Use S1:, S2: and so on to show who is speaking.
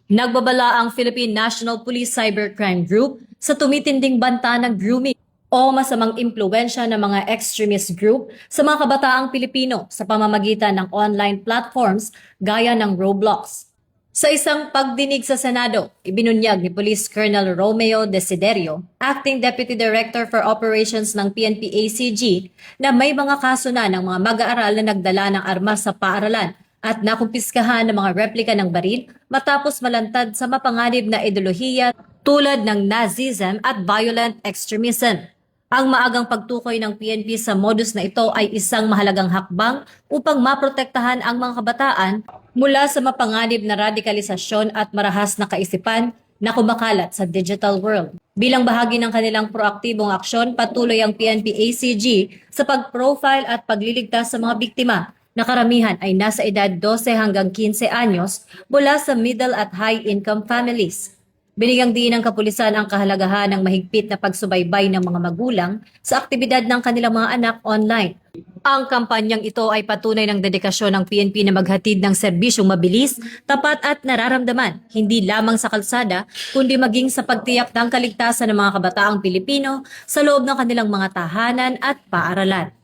S1: Nagbabala ang Philippine National Police Cybercrime Group sa tumitinding banta ng grooming o masamang impluensya ng mga extremist group sa mga kabataang Pilipino sa pamamagitan ng online platforms gaya ng Roblox. Sa isang pagdinig sa Senado, ibinunyag ni Police Colonel Romeo Desiderio, Acting Deputy Director for Operations ng PNP-ACG, na may mga kaso na ng mga mag-aaral na nagdala ng armas sa paaralan at nakumpiskahan ng mga replika ng baril matapos malantad sa mapanganib na ideolohiya tulad ng Nazism at violent extremism. Ang maagang pagtukoy ng PNP sa modus na ito ay isang mahalagang hakbang upang maprotektahan ang mga kabataan mula sa mapanganib na radikalisasyon at marahas na kaisipan na kumakalat sa digital world. Bilang bahagi ng kanilang proaktibong aksyon, patuloy ang PNP-ACG sa pag-profile at pagliligtas sa mga biktima na karamihan ay nasa edad 12 hanggang 15 anyos mula sa middle at high-income families. Binigyang diin ng kapulisan ang kahalagahan ng mahigpit na pagsubaybay ng mga magulang sa aktibidad ng kanilang mga anak online. Ang kampanyang ito ay patunay ng dedikasyon ng PNP na maghatid ng serbisyong mabilis, tapat at nararamdaman, hindi lamang sa kalsada, kundi maging sa pagtiyak ng kaligtasan ng mga kabataang Pilipino sa loob ng kanilang mga tahanan at paaralan.